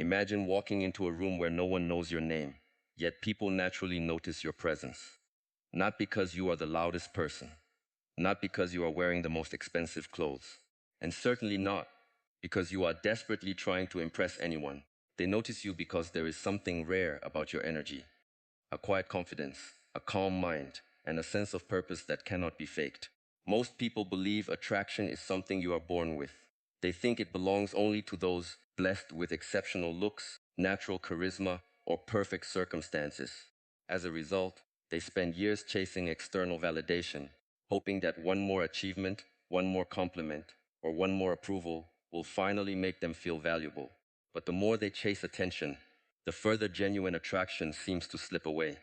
Imagine walking into a room where no one knows your name, yet people naturally notice your presence. Not because you are the loudest person, not because you are wearing the most expensive clothes, and certainly not because you are desperately trying to impress anyone. They notice you because there is something rare about your energy, a quiet confidence, a calm mind, and a sense of purpose that cannot be faked. Most people believe attraction is something you are born with. They think it belongs only to those blessed with exceptional looks, natural charisma, or perfect circumstances. As a result, they spend years chasing external validation, hoping that one more achievement, one more compliment, or one more approval will finally make them feel valuable. But the more they chase attention, the further genuine attraction seems to slip away.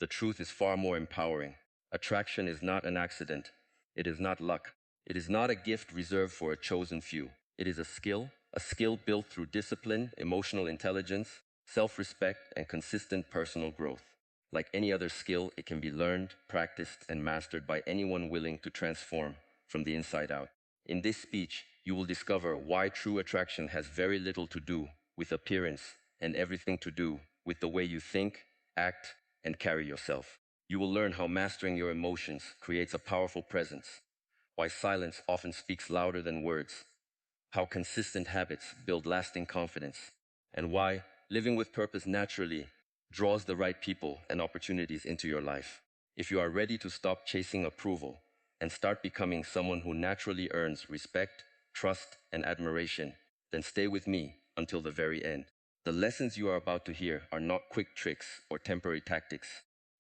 The truth is far more empowering. Attraction is not an accident. It is not luck. It is not a gift reserved for a chosen few. It is a skill built through discipline, emotional intelligence, self-respect, and consistent personal growth. Like any other skill, it can be learned, practiced, and mastered by anyone willing to transform from the inside out. In this speech, you will discover why true attraction has very little to do with appearance and everything to do with the way you think, act, and carry yourself. You will learn how mastering your emotions creates a powerful presence, why silence often speaks louder than words, how consistent habits build lasting confidence, and why living with purpose naturally draws the right people and opportunities into your life. If you are ready to stop chasing approval and start becoming someone who naturally earns respect, trust, and admiration, then stay with me until the very end. The lessons you are about to hear are not quick tricks or temporary tactics.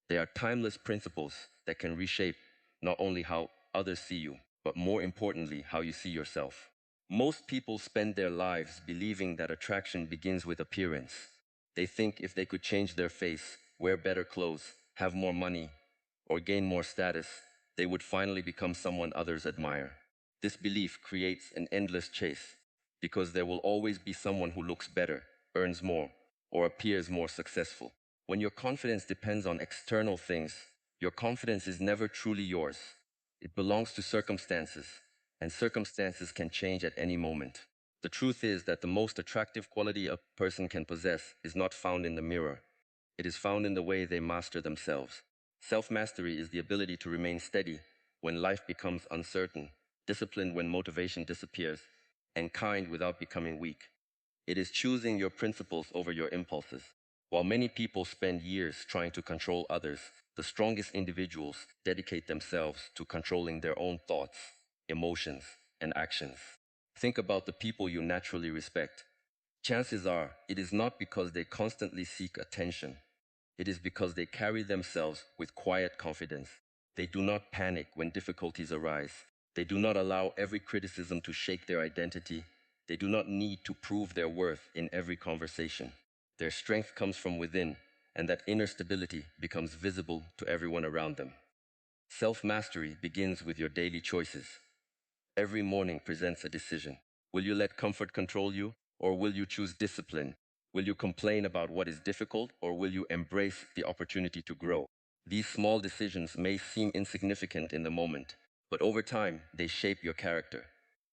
They are timeless principles that can reshape not only how others see you, but more importantly, how you see yourself. Most people spend their lives believing that attraction begins with appearance. They think if they could change their face, wear better clothes, have more money, or gain more status, they would finally become someone others admire. This belief creates an endless chase, because there will always be someone who looks better, earns more, or appears more successful. When your confidence depends on external things, your confidence is never truly yours. It belongs to circumstances, and circumstances can change at any moment. The truth is that the most attractive quality a person can possess is not found in the mirror. It is found in the way they master themselves. Self-mastery is the ability to remain steady when life becomes uncertain, disciplined when motivation disappears, and kind without becoming weak. It is choosing your principles over your impulses. While many people spend years trying to control others, the strongest individuals dedicate themselves to controlling their own thoughts, emotions, and actions. Think about the people you naturally respect. Chances are it is not because they constantly seek attention. It is because they carry themselves with quiet confidence. They do not panic when difficulties arise. They do not allow every criticism to shake their identity. They do not need to prove their worth in every conversation. Their strength comes from within, and that inner stability becomes visible to everyone around them. Self-mastery begins with your daily choices. Every morning presents a decision. Will you let comfort control you, or will you choose discipline? Will you complain about what is difficult, or will you embrace the opportunity to grow? These small decisions may seem insignificant in the moment, but over time, they shape your character.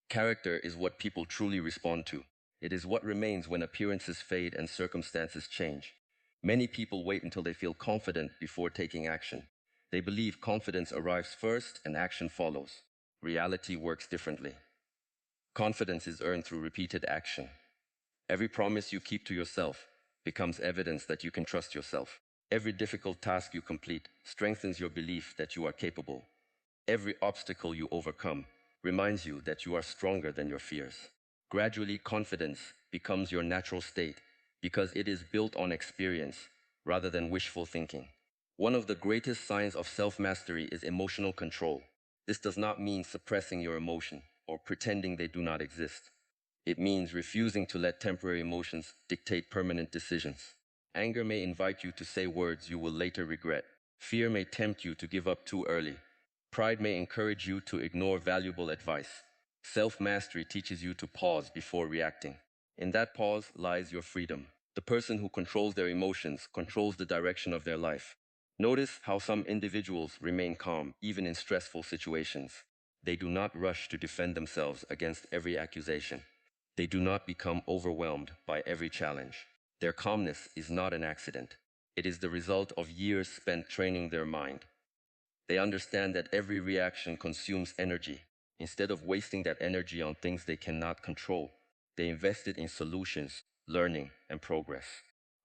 Character is what people truly respond to. It is what remains when appearances fade and circumstances change. Many people wait until they feel confident before taking action. They believe confidence arrives first and action follows. Reality works differently. Confidence is earned through repeated action. Every promise you keep to yourself becomes evidence that you can trust yourself. Every difficult task you complete strengthens your belief that you are capable. Every obstacle you overcome reminds you that you are stronger than your fears. Gradually, confidence becomes your natural state because it is built on experience rather than wishful thinking. One of the greatest signs of self-mastery is emotional control. This does not mean suppressing your emotion or pretending they do not exist. It means refusing to let temporary emotions dictate permanent decisions. Anger may invite you to say words you will later regret. Fear may tempt you to give up too early. Pride may encourage you to ignore valuable advice. Self-mastery teaches you to pause before reacting. In that pause lies your freedom. The person who controls their emotions controls the direction of their life. Notice how some individuals remain calm even in stressful situations. They do not rush to defend themselves against every accusation. They do not become overwhelmed by every challenge. Their calmness is not an accident. It is the result of years spent training their mind. They understand that every reaction consumes energy. Instead of wasting that energy on things they cannot control, they invest it in solutions, learning, and progress.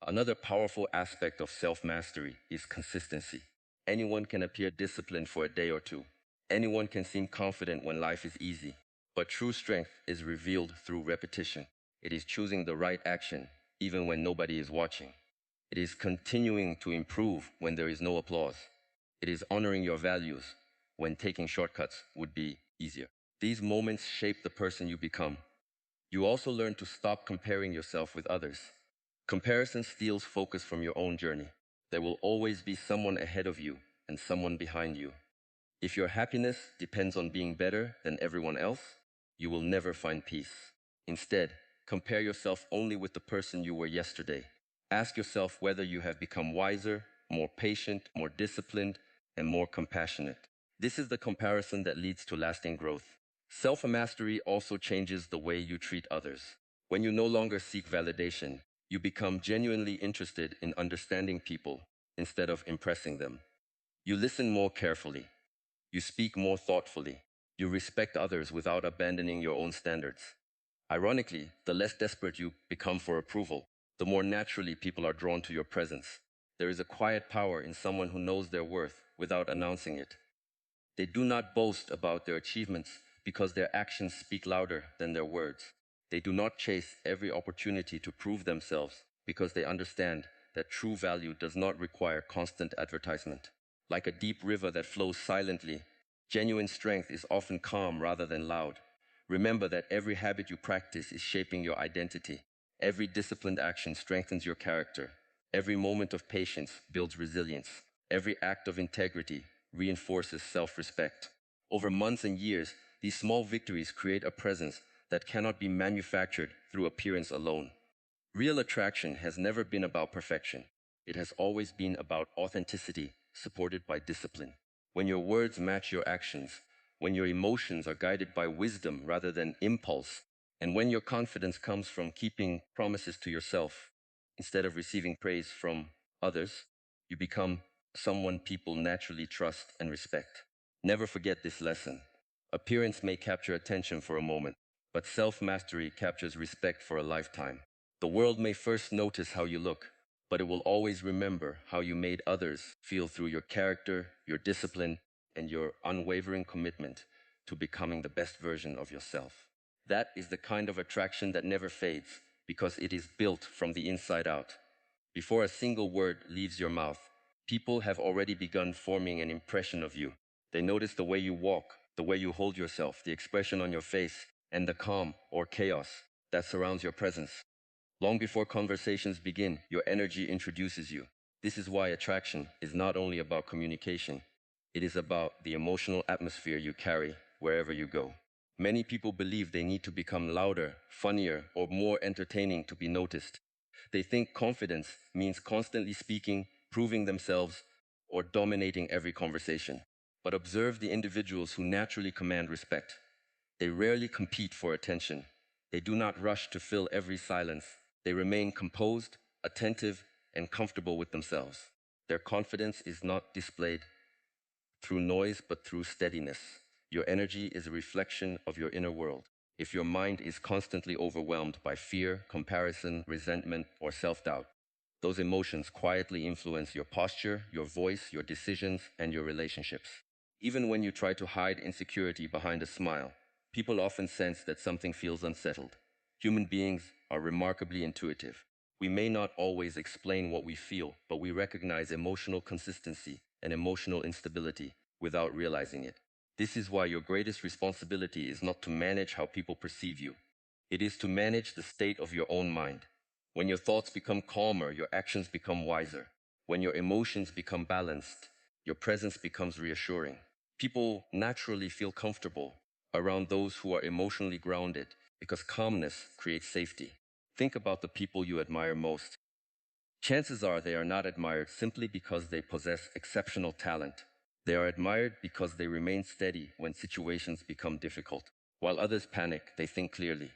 Another powerful aspect of self mastery is consistency. Anyone can appear disciplined for a day or two. Anyone can seem confident when life is easy. But true strength is revealed through repetition. It is choosing the right action, even when nobody is watching. It is continuing to improve when there is no applause. It is honoring your values when taking shortcuts would be easier. These moments shape the person you become. You also learn to stop comparing yourself with others. Comparison steals focus from your own journey. There will always be someone ahead of you and someone behind you. If your happiness depends on being better than everyone else, you will never find peace. Instead, compare yourself only with the person you were yesterday. Ask yourself whether you have become wiser, more patient, more disciplined, and more compassionate. This is the comparison that leads to lasting growth. Self mastery also changes the way you treat others. When you no longer seek validation, you become genuinely interested in understanding people instead of impressing them. You listen more carefully. You speak more thoughtfully. You respect others without abandoning your own standards. Ironically, the less desperate you become for approval, the more naturally people are drawn to your presence. There is a quiet power in someone who knows their worth without announcing it. They do not boast about their achievements because their actions speak louder than their words. They do not chase every opportunity to prove themselves because they understand that true value does not require constant advertisement. Like a deep river that flows silently, genuine strength is often calm rather than loud. Remember that every habit you practice is shaping your identity. Every disciplined action strengthens your character. Every moment of patience builds resilience. Every act of integrity reinforces self-respect. Over months and years, these small victories create a presence that cannot be manufactured through appearance alone. Real attraction has never been about perfection. It has always been about authenticity, supported by discipline. When your words match your actions, when your emotions are guided by wisdom rather than impulse, and when your confidence comes from keeping promises to yourself instead of receiving praise from others, you become someone people naturally trust and respect. Never forget this lesson. Appearance may capture attention for a moment, but self-mastery captures respect for a lifetime. The world may first notice how you look, but it will always remember how you made others feel through your character, your discipline, and your unwavering commitment to becoming the best version of yourself. That is the kind of attraction that never fades because it is built from the inside out. Before a single word leaves your mouth, people have already begun forming an impression of you. They notice the way you walk, the way you hold yourself, the expression on your face, and the calm or chaos that surrounds your presence. Long before conversations begin, your energy introduces you. This is why attraction is not only about communication, it is about the emotional atmosphere you carry wherever you go. Many people believe they need to become louder, funnier, or more entertaining to be noticed. They think confidence means constantly speaking, proving themselves, or dominating every conversation. But observe the individuals who naturally command respect. They rarely compete for attention. They do not rush to fill every silence. They remain composed, attentive, and comfortable with themselves. Their confidence is not displayed through noise but through steadiness. Your energy is a reflection of your inner world. If your mind is constantly overwhelmed by fear, comparison, resentment, or self-doubt, those emotions quietly influence your posture, your voice, your decisions, and your relationships. Even when you try to hide insecurity behind a smile, people often sense that something feels unsettled. Human beings are remarkably intuitive. We may not always explain what we feel, but we recognize emotional consistency and emotional instability without realizing it. This is why your greatest responsibility is not to manage how people perceive you. It is to manage the state of your own mind. When your thoughts become calmer, your actions become wiser. When your emotions become balanced, your presence becomes reassuring. People naturally feel comfortable around those who are emotionally grounded because calmness creates safety. Think about the people you admire most. Chances are they are not admired simply because they possess exceptional talent. They are admired because they remain steady when situations become difficult. While others panic, they think clearly.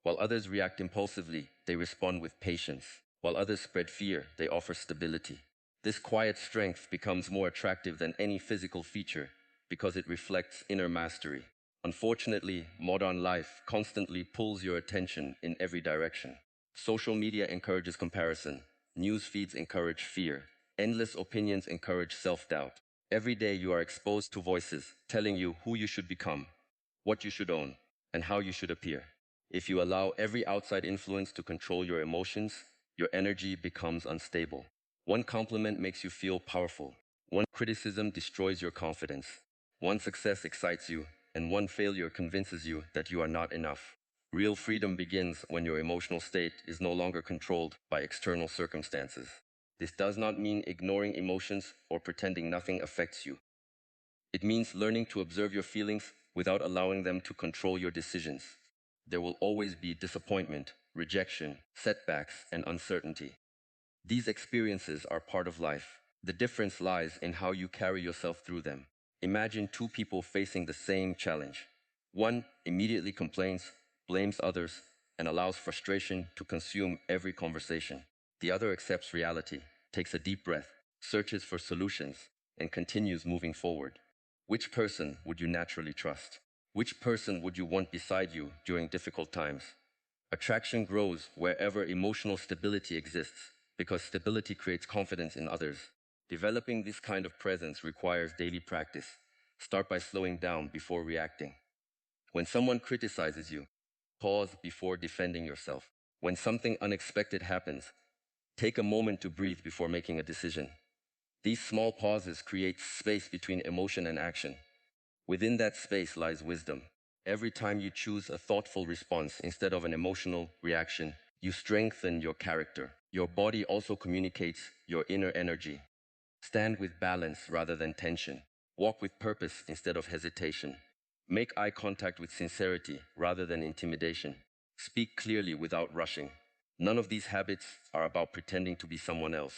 While others react impulsively, they respond with patience. While others spread fear, they offer stability. This quiet strength becomes more attractive than any physical feature because it reflects inner mastery. Unfortunately, modern life constantly pulls your attention in every direction. Social media encourages comparison. News feeds encourage fear. Endless opinions encourage self-doubt. Every day you are exposed to voices telling you who you should become, what you should own, and how you should appear. If you allow every outside influence to control your emotions, your energy becomes unstable. One compliment makes you feel powerful. One criticism destroys your confidence. One success excites you, and one failure convinces you that you are not enough. Real freedom begins when your emotional state is no longer controlled by external circumstances. This does not mean ignoring emotions or pretending nothing affects you. It means learning to observe your feelings without allowing them to control your decisions. There will always be disappointment, rejection, setbacks, and uncertainty. These experiences are part of life. The difference lies in how you carry yourself through them. Imagine two people facing the same challenge. One immediately complains, blames others, and allows frustration to consume every conversation. The other accepts reality, takes a deep breath, searches for solutions, and continues moving forward. Which person would you naturally trust? Which person would you want beside you during difficult times? Attraction grows wherever emotional stability exists, because stability creates confidence in others. Developing this kind of presence requires daily practice. Start by slowing down before reacting. When someone criticizes you, pause before defending yourself. When something unexpected happens, take a moment to breathe before making a decision. These small pauses create space between emotion and action. Within that space lies wisdom. Every time you choose a thoughtful response instead of an emotional reaction, you strengthen your character. Your body also communicates your inner energy. Stand with balance rather than tension. Walk with purpose instead of hesitation. Make eye contact with sincerity rather than intimidation. Speak clearly without rushing. None of these habits are about pretending to be someone else.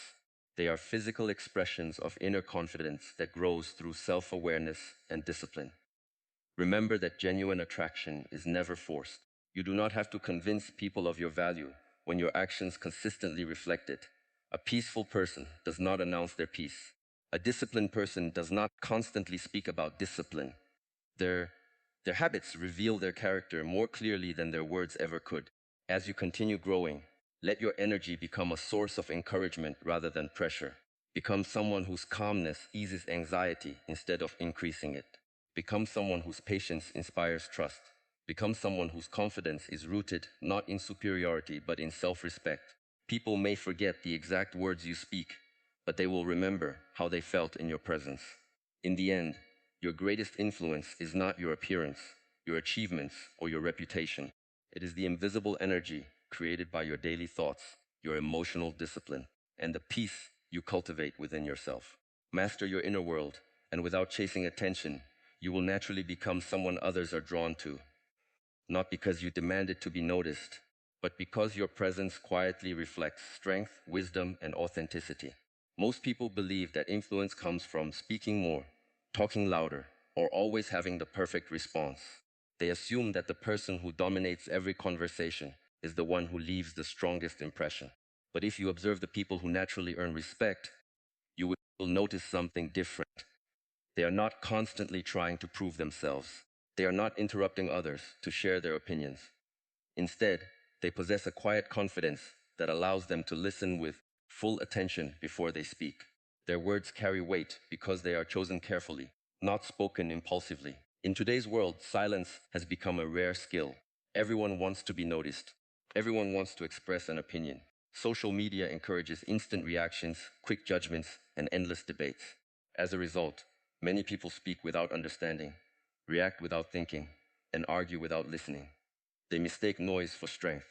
They are physical expressions of inner confidence that grows through self-awareness and discipline. Remember that genuine attraction is never forced. You do not have to convince people of your value when your actions consistently reflect it. A peaceful person does not announce their peace. A disciplined person does not constantly speak about discipline. Their, their habits reveal their character more clearly than their words ever could. As you continue growing, let your energy become a source of encouragement rather than pressure. Become someone whose calmness eases anxiety instead of increasing it. Become someone whose patience inspires trust. Become someone whose confidence is rooted not in superiority but in self-respect. People may forget the exact words you speak, but they will remember how they felt in your presence. In the end, your greatest influence is not your appearance, your achievements, or your reputation. It is the invisible energy created by your daily thoughts, your emotional discipline, and the peace you cultivate within yourself. Master your inner world, and without chasing attention, you will naturally become someone others are drawn to, not because you demand it to be noticed, but because your presence quietly reflects strength, wisdom, and authenticity. Most people believe that influence comes from speaking more, talking louder, or always having the perfect response. They assume that the person who dominates every conversation is the one who leaves the strongest impression. But if you observe the people who naturally earn respect, you will notice something different. They are not constantly trying to prove themselves. They are not interrupting others to share their opinions. Instead, they possess a quiet confidence that allows them to listen with full attention before they speak. Their words carry weight because they are chosen carefully, not spoken impulsively. In today's world, silence has become a rare skill. Everyone wants to be noticed. Everyone wants to express an opinion. Social media encourages instant reactions, quick judgments, and endless debates. As a result, many people speak without understanding, react without thinking, and argue without listening. They mistake noise for strength.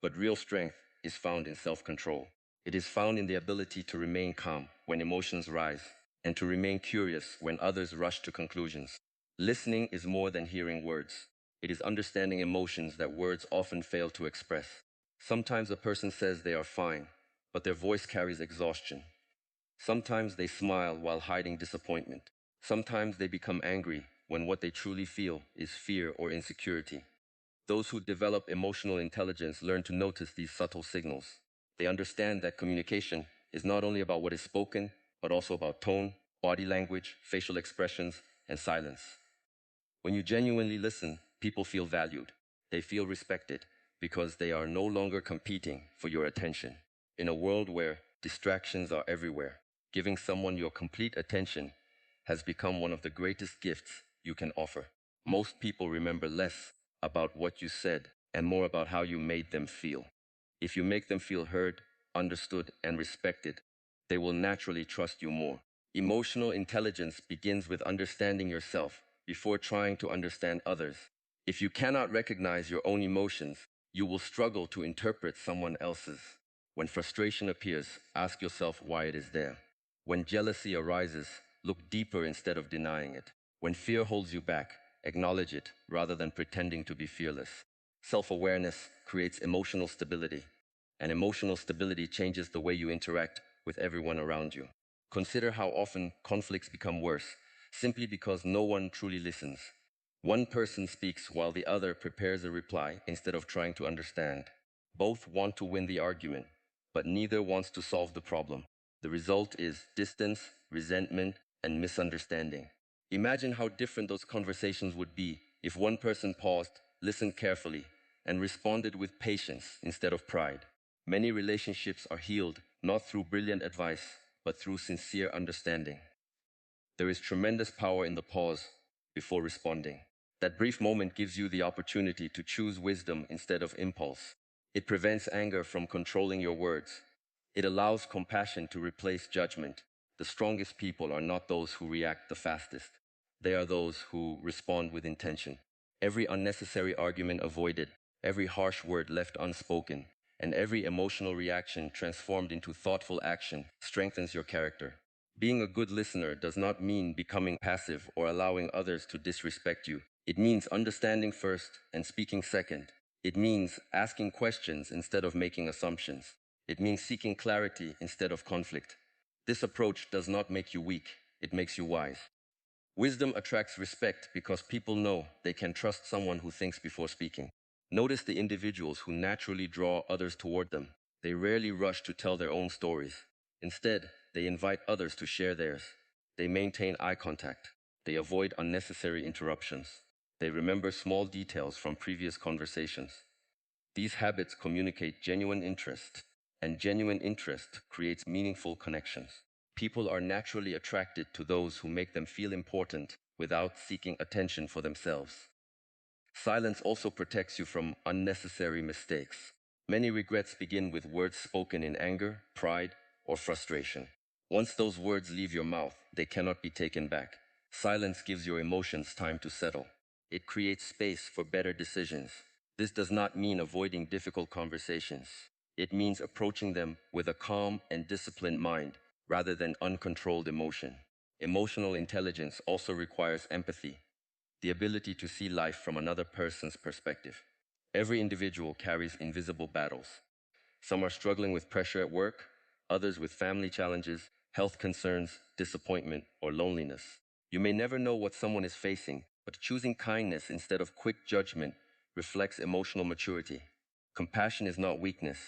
But real strength is found in self-control. It is found in the ability to remain calm when emotions rise, and to remain curious when others rush to conclusions. Listening is more than hearing words. It is understanding emotions that words often fail to express. Sometimes a person says they are fine, but their voice carries exhaustion. Sometimes they smile while hiding disappointment. Sometimes they become angry when what they truly feel is fear or insecurity. Those who develop emotional intelligence learn to notice these subtle signals. They understand that communication is not only about what is spoken, but also about tone, body language, facial expressions, and silence. When you genuinely listen, people feel valued. They feel respected because they are no longer competing for your attention. In a world where distractions are everywhere, giving someone your complete attention has become one of the greatest gifts you can offer. Most people remember less about what you said and more about how you made them feel. If you make them feel heard, understood, and respected, they will naturally trust you more. Emotional intelligence begins with understanding yourself before trying to understand others. If you cannot recognize your own emotions, you will struggle to interpret someone else's. When frustration appears, ask yourself why it is there. When jealousy arises, look deeper instead of denying it. When fear holds you back, acknowledge it rather than pretending to be fearless. Self-awareness creates emotional stability, and emotional stability changes the way you interact with everyone around you. Consider how often conflicts become worse simply because no one truly listens. One person speaks while the other prepares a reply instead of trying to understand. Both want to win the argument, but neither wants to solve the problem. The result is distance, resentment, and misunderstanding. Imagine how different those conversations would be if one person paused, listened carefully, and responded with patience instead of pride. Many relationships are healed not through brilliant advice, but through sincere understanding. There is tremendous power in the pause before responding. That brief moment gives you the opportunity to choose wisdom instead of impulse. It prevents anger from controlling your words. It allows compassion to replace judgment. The strongest people are not those who react the fastest. They are those who respond with intention. Every unnecessary argument avoided, every harsh word left unspoken, and every emotional reaction transformed into thoughtful action strengthens your character. Being a good listener does not mean becoming passive or allowing others to disrespect you. It means understanding first and speaking second. It means asking questions instead of making assumptions. It means seeking clarity instead of conflict. This approach does not make you weak, it makes you wise. Wisdom attracts respect because people know they can trust someone who thinks before speaking. Notice the individuals who naturally draw others toward them. They rarely rush to tell their own stories. Instead, they invite others to share theirs. They maintain eye contact. They avoid unnecessary interruptions. They remember small details from previous conversations. These habits communicate genuine interest, and genuine interest creates meaningful connections. People are naturally attracted to those who make them feel important without seeking attention for themselves. Silence also protects you from unnecessary mistakes. Many regrets begin with words spoken in anger, pride, or frustration. Once those words leave your mouth, they cannot be taken back. Silence gives your emotions time to settle. It creates space for better decisions. This does not mean avoiding difficult conversations. It means approaching them with a calm and disciplined mind rather than uncontrolled emotion. Emotional intelligence also requires empathy, the ability to see life from another person's perspective. Every individual carries invisible battles. Some are struggling with pressure at work, others with family challenges, health concerns, disappointment, or loneliness. You may never know what someone is facing, but choosing kindness instead of quick judgment reflects emotional maturity. Compassion is not weakness.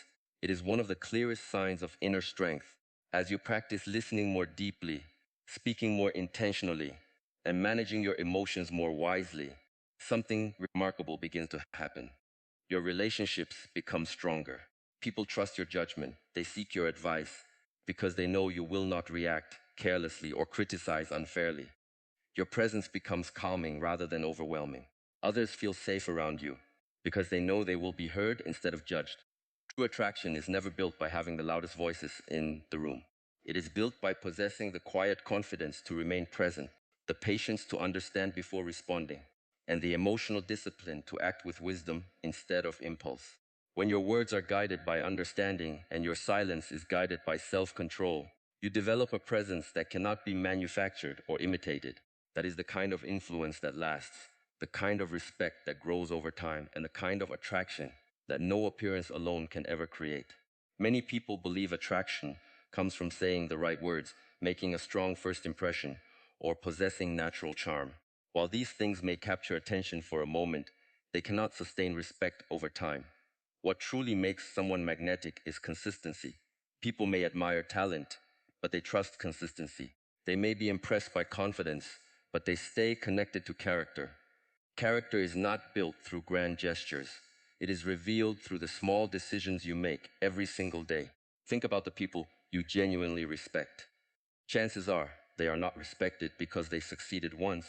It is one of the clearest signs of inner strength. As you practice listening more deeply, speaking more intentionally, and managing your emotions more wisely, something remarkable begins to happen. Your relationships become stronger. People trust your judgment. They seek your advice because they know you will not react carelessly or criticize unfairly. Your presence becomes calming rather than overwhelming. Others feel safe around you because they know they will be heard instead of judged. True attraction is never built by having the loudest voices in the room. It is built by possessing the quiet confidence to remain present, the patience to understand before responding, and the emotional discipline to act with wisdom instead of impulse. When your words are guided by understanding and your silence is guided by self-control, you develop a presence that cannot be manufactured or imitated. That is the kind of influence that lasts, the kind of respect that grows over time, and the kind of attraction that no appearance alone can ever create. Many people believe attraction comes from saying the right words, making a strong first impression, or possessing natural charm. While these things may capture attention for a moment, They cannot sustain respect over time. What truly makes someone magnetic is consistency. People may admire talent, but they trust consistency. They may be impressed by confidence, but they stay connected to character. Character is not built through grand gestures. It is revealed through the small decisions you make every single day. Think about the people you genuinely respect. Chances are they are not respected because they succeeded once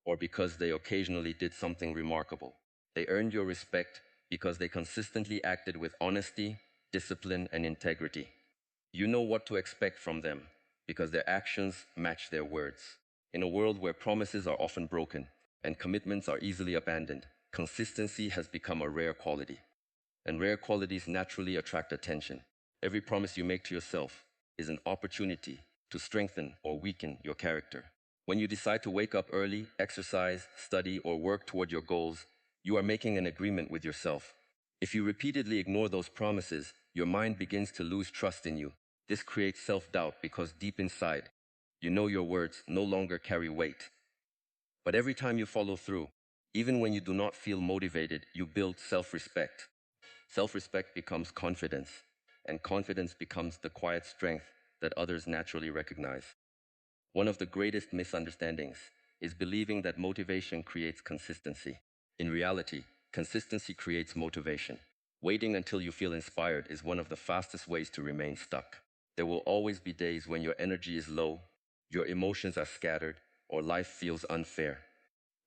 or because they occasionally did something remarkable. They earned your respect because they consistently acted with honesty, discipline, and integrity. You know what to expect from them because their actions match their words. In a world where promises are often broken and commitments are easily abandoned, consistency has become a rare quality. And rare qualities naturally attract attention. Every promise you make to yourself is an opportunity to strengthen or weaken your character. When you decide to wake up early, exercise, study, or work toward your goals, you are making an agreement with yourself. If you repeatedly ignore those promises, your mind begins to lose trust in you. This creates self-doubt because deep inside, you know your words no longer carry weight. But every time you follow through, even when you do not feel motivated, you build self-respect. Self-respect becomes confidence, and confidence becomes the quiet strength that others naturally recognize. One of the greatest misunderstandings is believing that motivation creates consistency. In reality, consistency creates motivation. Waiting until you feel inspired is one of the fastest ways to remain stuck. There will always be days when your energy is low, your emotions are scattered, or life feels unfair.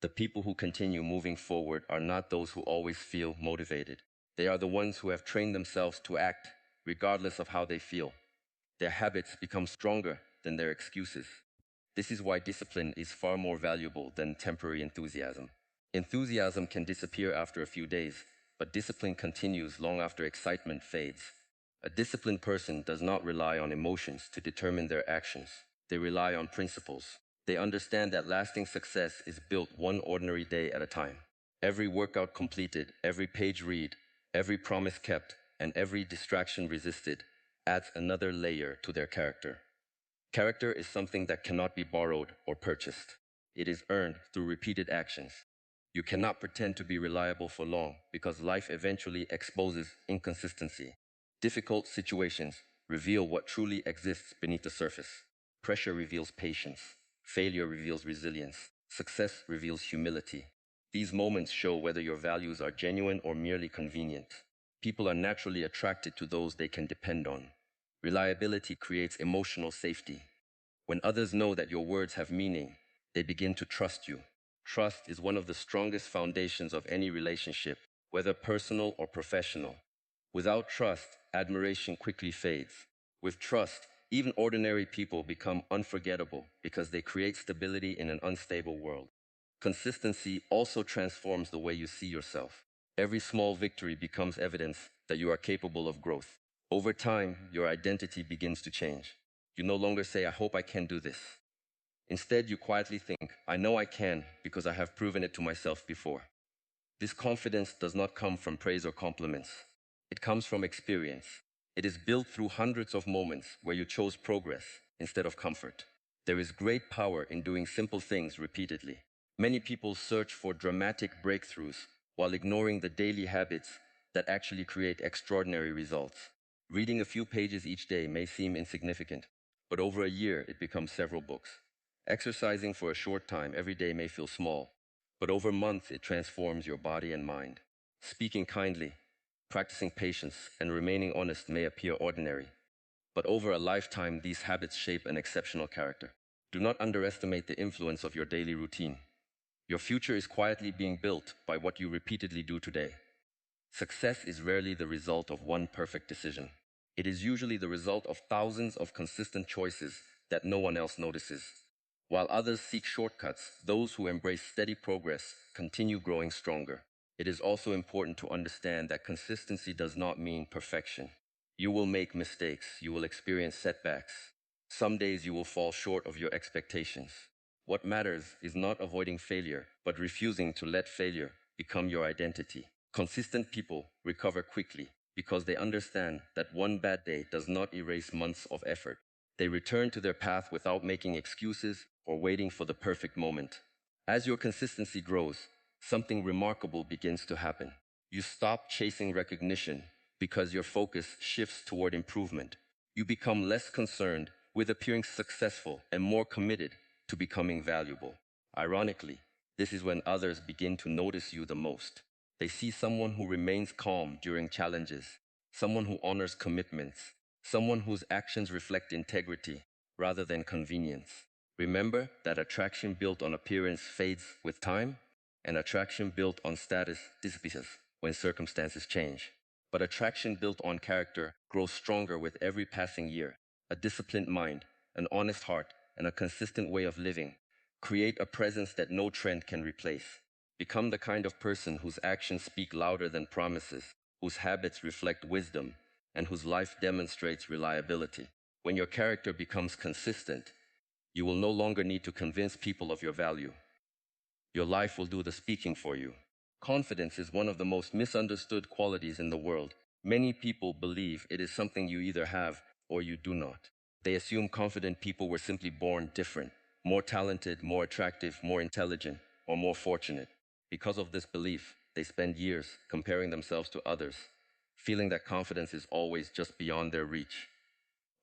The people who continue moving forward are not those who always feel motivated. They are the ones who have trained themselves to act regardless of how they feel. Their habits become stronger than their excuses. This is why discipline is far more valuable than temporary enthusiasm. Enthusiasm can disappear after a few days, but discipline continues long after excitement fades. A disciplined person does not rely on emotions to determine their actions. They rely on principles. They understand that lasting success is built one ordinary day at a time. Every workout completed, every page read, every promise kept, and every distraction resisted adds another layer to their character. Character is something that cannot be borrowed or purchased. It is earned through repeated actions. You cannot pretend to be reliable for long because life eventually exposes inconsistency. Difficult situations reveal what truly exists beneath the surface. Pressure reveals patience. Failure reveals resilience. Success reveals humility. These moments show whether your values are genuine or merely convenient. People are naturally attracted to those they can depend on. Reliability creates emotional safety. When others know that your words have meaning, they begin to trust you. Trust is one of the strongest foundations of any relationship, whether personal or professional. Without trust, admiration quickly fades. With trust, even ordinary people become unforgettable because they create stability in an unstable world. Consistency also transforms the way you see yourself. Every small victory becomes evidence that you are capable of growth. Over time, your identity begins to change. You no longer say, I hope I can do this. Instead, you quietly think, I know I can because I have proven it to myself before. This confidence does not come from praise or compliments. It comes from experience. It is built through hundreds of moments where you chose progress instead of comfort. There is great power in doing simple things repeatedly. Many people search for dramatic breakthroughs while ignoring the daily habits that actually create extraordinary results. Reading a few pages each day may seem insignificant, but over a year it becomes several books. Exercising for a short time every day may feel small, but over months it transforms your body and mind. Speaking kindly, practicing patience, and remaining honest may appear ordinary, but over a lifetime these habits shape an exceptional character. Do not underestimate the influence of your daily routine. Your future is quietly being built by what you repeatedly do today. Success is rarely the result of one perfect decision. It is usually the result of thousands of consistent choices that no one else notices. While others seek shortcuts, those who embrace steady progress continue growing stronger. It is also important to understand that consistency does not mean perfection. You will make mistakes, you will experience setbacks. Some days you will fall short of your expectations. What matters is not avoiding failure, but refusing to let failure become your identity. Consistent people recover quickly because they understand that one bad day does not erase months of effort. They return to their path without making excuses or waiting for the perfect moment. As your consistency grows, something remarkable begins to happen. You stop chasing recognition because your focus shifts toward improvement. You become less concerned with appearing successful and more committed to becoming valuable. Ironically, this is when others begin to notice you the most. They see someone who remains calm during challenges, someone who honors commitments, someone whose actions reflect integrity rather than convenience. Remember that attraction built on appearance fades with time, and attraction built on status disappears when circumstances change. But attraction built on character grows stronger with every passing year. A disciplined mind, an honest heart, and a consistent way of living create a presence that no trend can replace. Become the kind of person whose actions speak louder than promises, whose habits reflect wisdom, and whose life demonstrates reliability. When your character becomes consistent, you will no longer need to convince people of your value. Your life will do the speaking for you. Confidence is one of the most misunderstood qualities in the world. Many people believe it is something you either have or you do not. They assume confident people were simply born different, more talented, more attractive, more intelligent, or more fortunate. Because of this belief, they spend years comparing themselves to others, feeling that confidence is always just beyond their reach.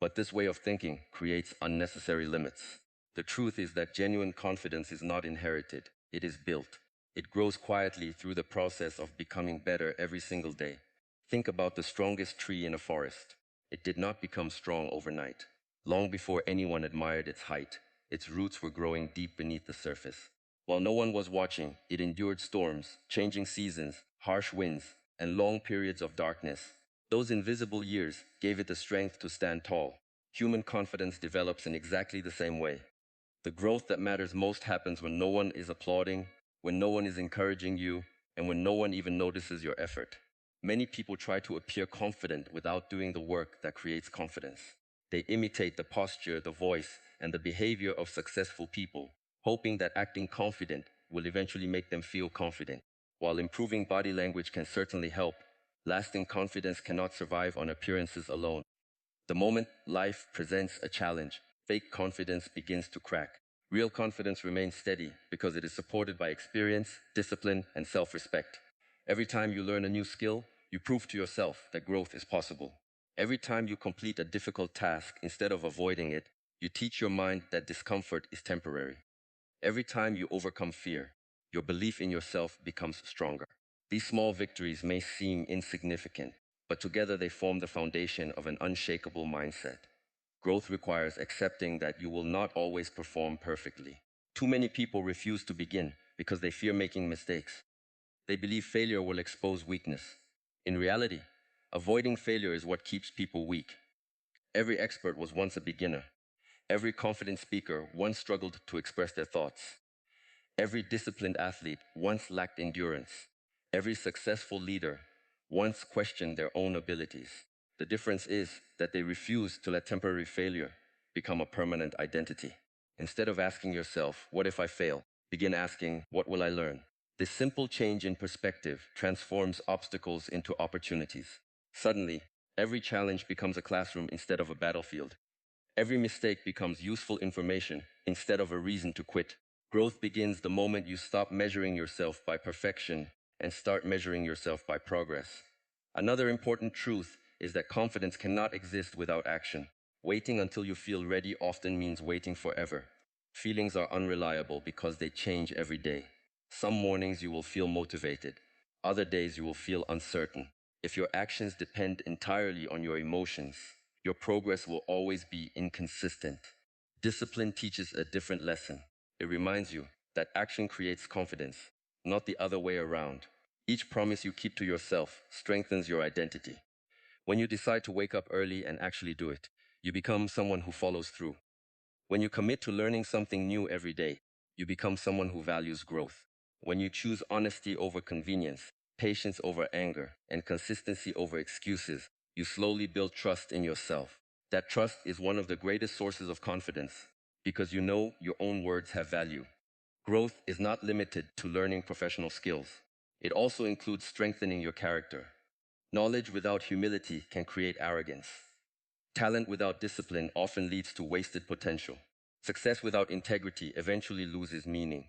But this way of thinking creates unnecessary limits. The truth is that genuine confidence is not inherited, it is built. It grows quietly through the process of becoming better every single day. Think about the strongest tree in a forest. It did not become strong overnight. Long before anyone admired its height, its roots were growing deep beneath the surface. While no one was watching, it endured storms, changing seasons, harsh winds, and long periods of darkness. Those invisible years gave it the strength to stand tall. Human confidence develops in exactly the same way. The growth that matters most happens when no one is applauding, when no one is encouraging you, and when no one even notices your effort. Many people try to appear confident without doing the work that creates confidence. They imitate the posture, the voice, and the behavior of successful people, hoping that acting confident will eventually make them feel confident. While improving body language can certainly help, lasting confidence cannot survive on appearances alone. The moment life presents a challenge, fake confidence begins to crack. Real confidence remains steady because it is supported by experience, discipline, and self-respect. Every time you learn a new skill, you prove to yourself that growth is possible. Every time you complete a difficult task instead of avoiding it, you teach your mind that discomfort is temporary. Every time you overcome fear, your belief in yourself becomes stronger. These small victories may seem insignificant, but together they form the foundation of an unshakable mindset. Growth requires accepting that you will not always perform perfectly. Too many people refuse to begin because they fear making mistakes. They believe failure will expose weakness. In reality, avoiding failure is what keeps people weak. Every expert was once a beginner. Every confident speaker once struggled to express their thoughts. Every disciplined athlete once lacked endurance. Every successful leader once questioned their own abilities. The difference is that they refuse to let temporary failure become a permanent identity. Instead of asking yourself, "What if I fail?" begin asking, "What will I learn?" This simple change in perspective transforms obstacles into opportunities. Suddenly, every challenge becomes a classroom instead of a battlefield. Every mistake becomes useful information instead of a reason to quit. Growth begins the moment you stop measuring yourself by perfection and start measuring yourself by progress. Another important truth is that confidence cannot exist without action. Waiting until you feel ready often means waiting forever. Feelings are unreliable because they change every day. Some mornings you will feel motivated. Other days you will feel uncertain. If your actions depend entirely on your emotions, your progress will always be inconsistent. Discipline teaches a different lesson. It reminds you that action creates confidence, not the other way around. Each promise you keep to yourself strengthens your identity. When you decide to wake up early and actually do it, you become someone who follows through. When you commit to learning something new every day, you become someone who values growth. When you choose honesty over convenience, patience over anger, and consistency over excuses, you slowly build trust in yourself. That trust is one of the greatest sources of confidence because you know your own words have value. Growth is not limited to learning professional skills. It also includes strengthening your character. Knowledge without humility can create arrogance. Talent without discipline often leads to wasted potential. Success without integrity eventually loses meaning.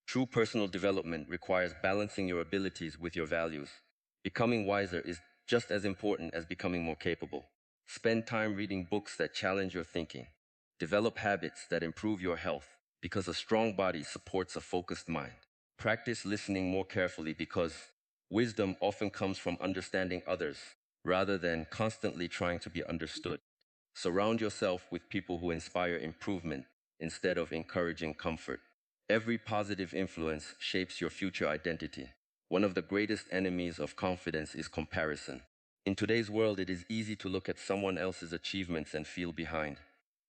True personal development requires balancing your abilities with your values. Becoming wiser is just as important as becoming more capable. Spend time reading books that challenge your thinking. Develop habits that improve your health, because a strong body supports a focused mind. Practice listening more carefully, because wisdom often comes from understanding others rather than constantly trying to be understood. Surround yourself with people who inspire improvement instead of encouraging comfort. Every positive influence shapes your future identity. One of the greatest enemies of confidence is comparison. In today's world, it is easy to look at someone else's achievements and feel behind.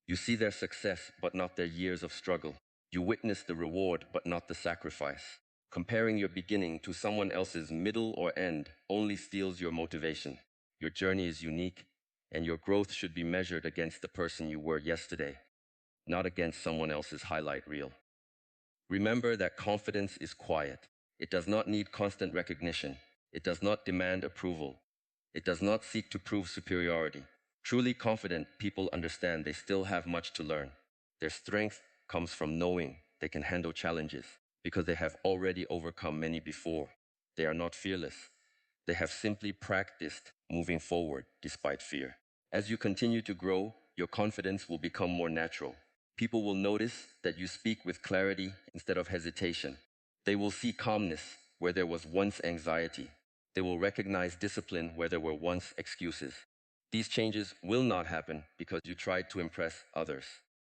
You see their success, but not their years of struggle. You witness the reward, but not the sacrifice. Comparing your beginning to someone else's middle or end only steals your motivation. Your journey is unique, and your growth should be measured against the person you were yesterday, not against someone else's highlight reel. Remember that confidence is quiet. It does not need constant recognition. It does not demand approval. It does not seek to prove superiority. Truly confident people understand they still have much to learn. Their strength comes from knowing they can handle challenges because they have already overcome many before. They are not fearless. They have simply practiced moving forward despite fear. As you continue to grow, your confidence will become more natural. People will notice that you speak with clarity instead of hesitation. They will see calmness where there was once anxiety. They will recognize discipline where there were once excuses. These changes will not happen because you tried to impress others.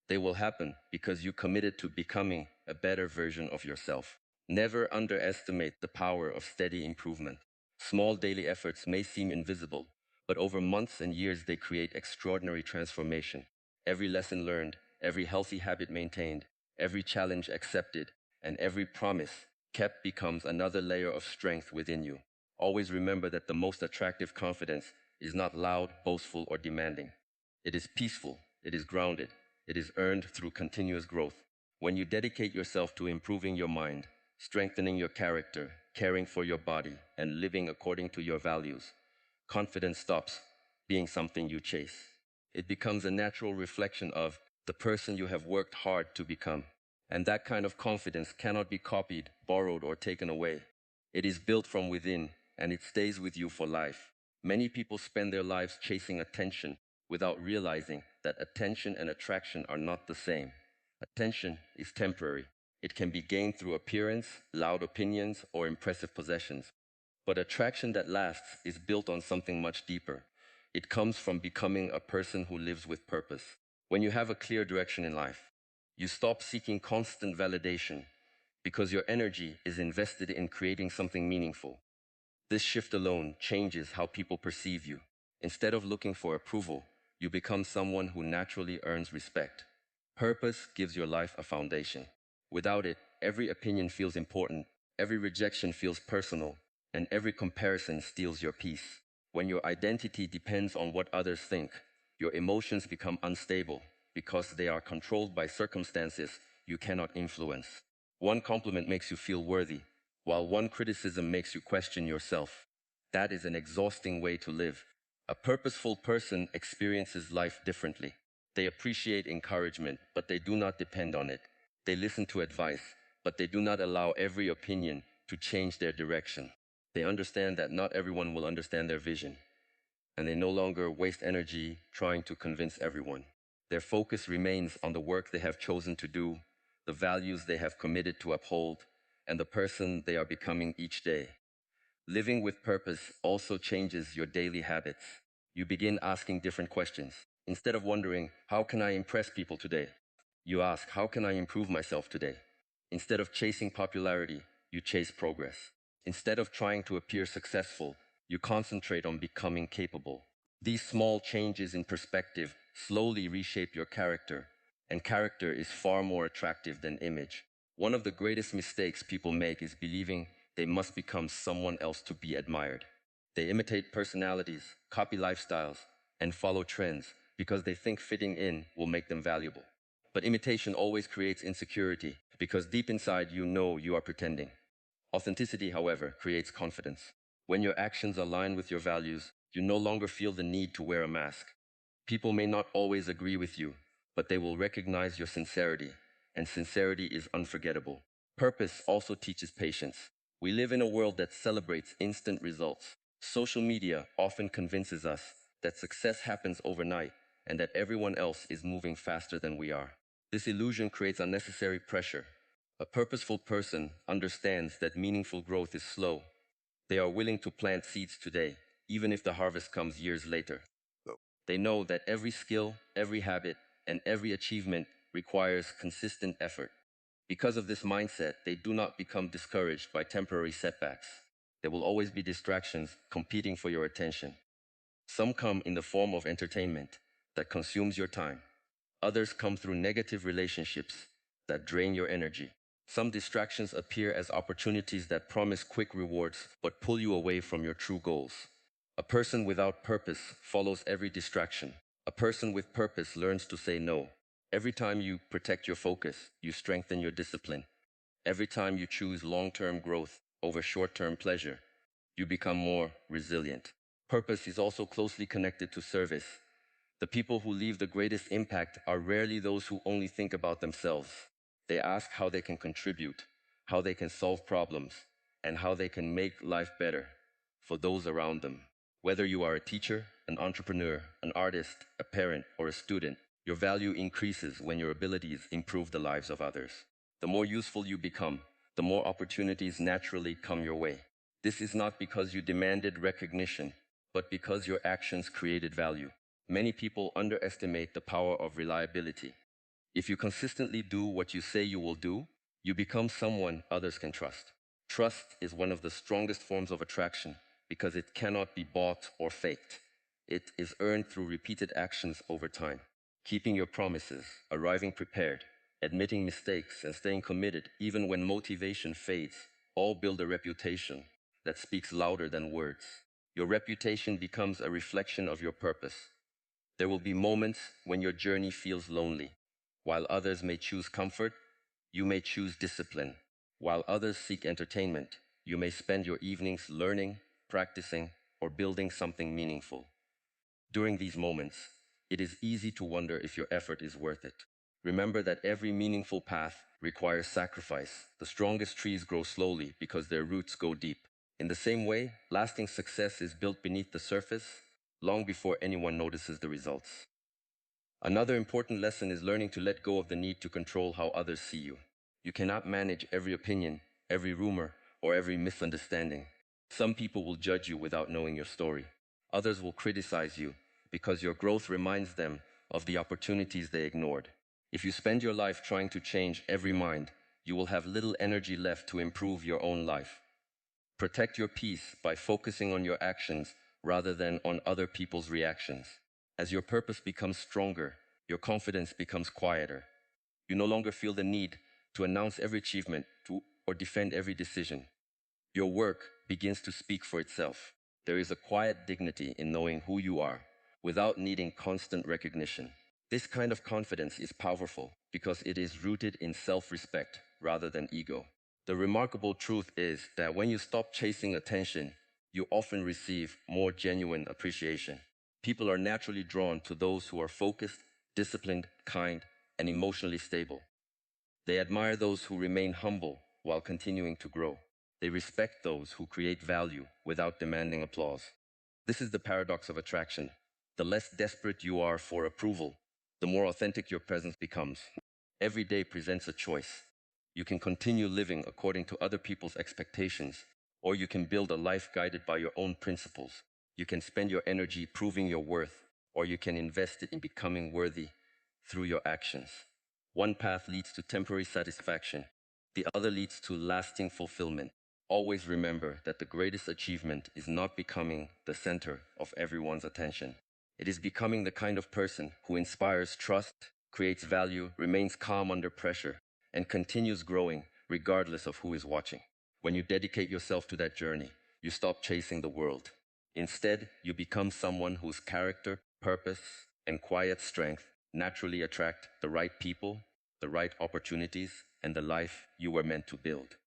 They will happen because you committed to becoming a better version of yourself. Never underestimate the power of steady improvement. Small daily efforts may seem invisible, but over months and years they create extraordinary transformation. Every lesson learned, every healthy habit maintained, every challenge accepted, and every promise kept becomes another layer of strength within you. Always remember that the most attractive confidence is not loud, boastful, or demanding. It is peaceful, it is grounded, it is earned through continuous growth. When you dedicate yourself to improving your mind, strengthening your character, caring for your body, and living according to your values, confidence stops being something you chase. It becomes a natural reflection of the person you have worked hard to become. And that kind of confidence cannot be copied, borrowed, or taken away. It is built from within, and it stays with you for life. Many people spend their lives chasing attention without realizing that attention and attraction are not the same. Attention is temporary. It can be gained through appearance, loud opinions, or impressive possessions. But attraction that lasts is built on something much deeper. It comes from becoming a person who lives with purpose. When you have a clear direction in life, you stop seeking constant validation because your energy is invested in creating something meaningful. This shift alone changes how people perceive you. Instead of looking for approval, you become someone who naturally earns respect. Purpose gives your life a foundation. Without it, every opinion feels important, every rejection feels personal, and every comparison steals your peace. When your identity depends on what others think, your emotions become unstable because they are controlled by circumstances you cannot influence. One compliment makes you feel worthy, while one criticism makes you question yourself. That is an exhausting way to live. A purposeful person experiences life differently. They appreciate encouragement, but they do not depend on it. They listen to advice, but they do not allow every opinion to change their direction. They understand that not everyone will understand their vision, and they no longer waste energy trying to convince everyone. Their focus remains on the work they have chosen to do, the values they have committed to uphold, and the person they are becoming each day. Living with purpose also changes your daily habits. You begin asking different questions. Instead of wondering, how can I impress people today? You ask, how can I improve myself today? Instead of chasing popularity, you chase progress. Instead of trying to appear successful, you concentrate on becoming capable. These small changes in perspective slowly reshape your character, and character is far more attractive than image. One of the greatest mistakes people make is believing they must become someone else to be admired. They imitate personalities, copy lifestyles, and follow trends because they think fitting in will make them valuable. But imitation always creates insecurity because deep inside you know you are pretending. Authenticity, however, creates confidence. When your actions align with your values, you no longer feel the need to wear a mask. People may not always agree with you, but they will recognize your sincerity, and sincerity is unforgettable. Purpose also teaches patience. We live in a world that celebrates instant results. Social media often convinces us that success happens overnight and that everyone else is moving faster than we are. This illusion creates unnecessary pressure. A purposeful person understands that meaningful growth is slow. They are willing to plant seeds today, even if the harvest comes years later. They know that every skill, every habit, and every achievement requires consistent effort. Because of this mindset, they do not become discouraged by temporary setbacks. There will always be distractions competing for your attention. Some come in the form of entertainment that consumes your time. Others come through negative relationships that drain your energy. Some distractions appear as opportunities that promise quick rewards but pull you away from your true goals. A person without purpose follows every distraction. A person with purpose learns to say no. Every time you protect your focus, you strengthen your discipline. Every time you choose long-term growth over short-term pleasure, you become more resilient. Purpose is also closely connected to service. The people who leave the greatest impact are rarely those who only think about themselves. They ask how they can contribute, how they can solve problems, and how they can make life better for those around them. Whether you are a teacher, an entrepreneur, an artist, a parent, or a student, your value increases when your abilities improve the lives of others. The more useful you become, the more opportunities naturally come your way. This is not because you demanded recognition, but because your actions created value. Many people underestimate the power of reliability. If you consistently do what you say you will do, you become someone others can trust. Trust is one of the strongest forms of attraction because it cannot be bought or faked. It is earned through repeated actions over time. Keeping your promises, arriving prepared, admitting mistakes, and staying committed even when motivation fades all build a reputation that speaks louder than words. Your reputation becomes a reflection of your purpose. There will be moments when your journey feels lonely. While others may choose comfort, you may choose discipline. While others seek entertainment, you may spend your evenings learning, practicing, or building something meaningful. During these moments, it is easy to wonder if your effort is worth it. Remember that every meaningful path requires sacrifice. The strongest trees grow slowly because their roots go deep. In the same way, lasting success is built beneath the surface, long before anyone notices the results. Another important lesson is learning to let go of the need to control how others see you. You cannot manage every opinion, every rumor, or every misunderstanding. Some people will judge you without knowing your story. Others will criticize you because your growth reminds them of the opportunities they ignored. If you spend your life trying to change every mind, you will have little energy left to improve your own life. Protect your peace by focusing on your actions rather than on other people's reactions. As your purpose becomes stronger, your confidence becomes quieter. You no longer feel the need to announce every achievement or defend every decision. Your work begins to speak for itself. There is a quiet dignity in knowing who you are without needing constant recognition. This kind of confidence is powerful because it is rooted in self-respect rather than ego. The remarkable truth is that when you stop chasing attention, you often receive more genuine appreciation. People are naturally drawn to those who are focused, disciplined, kind, and emotionally stable. They admire those who remain humble while continuing to grow. They respect those who create value without demanding applause. This is the paradox of attraction. The less desperate you are for approval, the more authentic your presence becomes. Every day presents a choice. You can continue living according to other people's expectations, or you can build a life guided by your own principles. You can spend your energy proving your worth, or you can invest it in becoming worthy through your actions. One path leads to temporary satisfaction. The other leads to lasting fulfillment. Always remember that the greatest achievement is not becoming the center of everyone's attention. It is becoming the kind of person who inspires trust, creates value, remains calm under pressure, and continues growing regardless of who is watching. When you dedicate yourself to that journey, you stop chasing the world. Instead, you become someone whose character, purpose, and quiet strength naturally attract the right people, the right opportunities, and the life you were meant to build.